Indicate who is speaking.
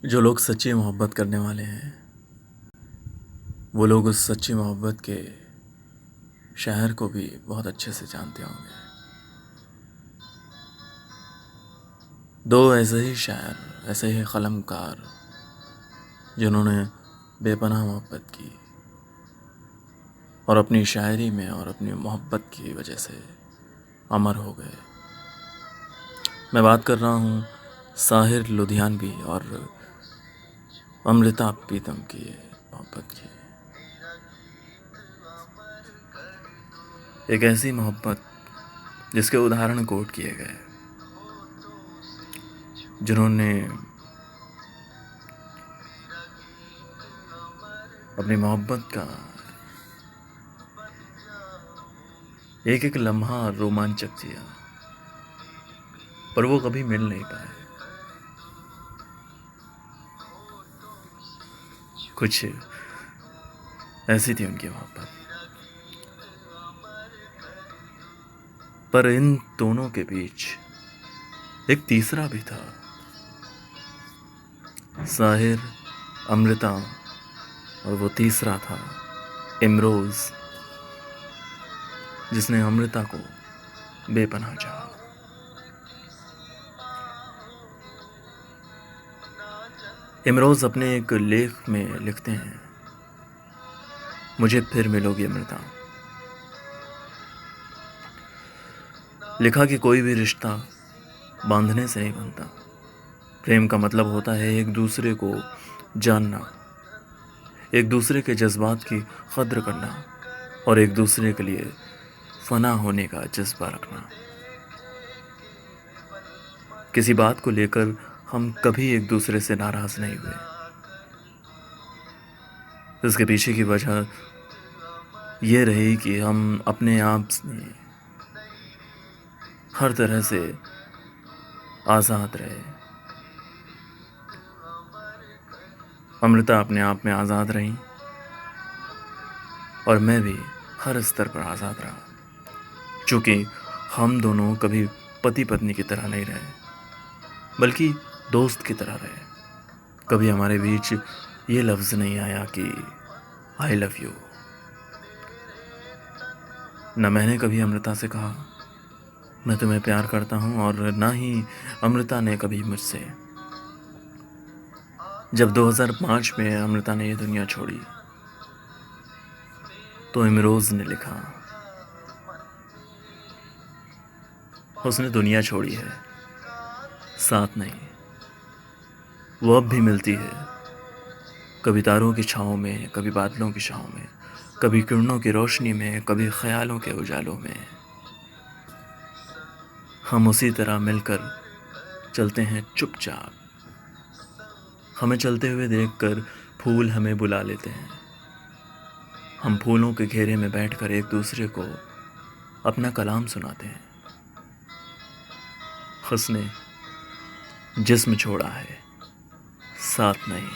Speaker 1: जो लोग सच्ची मोहब्बत करने वाले हैं वो लोग उस सच्ची मोहब्बत के शहर को भी बहुत अच्छे से जानते होंगे। दो ऐसे ही शायर, ऐसे ही कलमकार जिन्होंने बेपनाह मोहब्बत की और अपनी शायरी में और अपनी मोहब्बत की वजह से अमर हो गए। मैं बात कर रहा हूँ साहिर लुधियानवी और अमृता प्रीतम की मोहब्बत की। एक ऐसी मोहब्बत जिसके उदाहरण कोट किए गए, जिन्होंने अपनी मोहब्बत का एक एक लम्हा रोमांचक जिया, पर वो कभी मिल नहीं पाए। कुछ ऐसी थी उनकी मोहब्बत। पर इन दोनों के बीच एक तीसरा भी था, साहिर, अमृता, और वो तीसरा था इमरोज़, जिसने अमृता को बेपनाह चाहा। इमरोज़ अपने एक लेख में लिखते हैं, मुझे फिर मिलोगी अमृता। लिखा कि कोई भी रिश्ता बांधने से नहीं बनता। प्रेम का मतलब होता है एक दूसरे को जानना, एक दूसरे के जज्बात की कद्र करना और एक दूसरे के लिए फना होने का जज्बा रखना। किसी बात को लेकर हम कभी एक दूसरे से नाराज़ नहीं हुए। इसके पीछे की वजह ये रही कि हम अपने आप से हर तरह से आज़ाद रहे। अमृता अपने आप में आज़ाद रही और मैं भी हर स्तर पर आज़ाद रहा। चूँकि हम दोनों कभी पति पत्नी की तरह नहीं रहे, बल्कि दोस्त की तरह रहे। कभी हमारे बीच ये लफ्ज़ नहीं आया कि आई लव यू। न मैंने कभी अमृता से कहा मैं तुम्हें प्यार करता हूँ, और ना ही अमृता ने कभी मुझसे। जब 2005 में अमृता ने ये दुनिया छोड़ी तो इमरोज़ ने लिखा, उसने दुनिया छोड़ी है, साथ नहीं। वो अब भी मिलती है, कभी तारों की छाँव में, कभी बादलों की छाँव में, कभी किरणों की रोशनी में, कभी ख्यालों के उजालों में। हम उसी तरह मिलकर चलते हैं चुपचाप। हमें चलते हुए देखकर फूल हमें बुला लेते हैं। हम फूलों के घेरे में बैठकर एक दूसरे को अपना कलाम सुनाते हैं। उसने जिस्म छोड़ा है, साथ नहीं।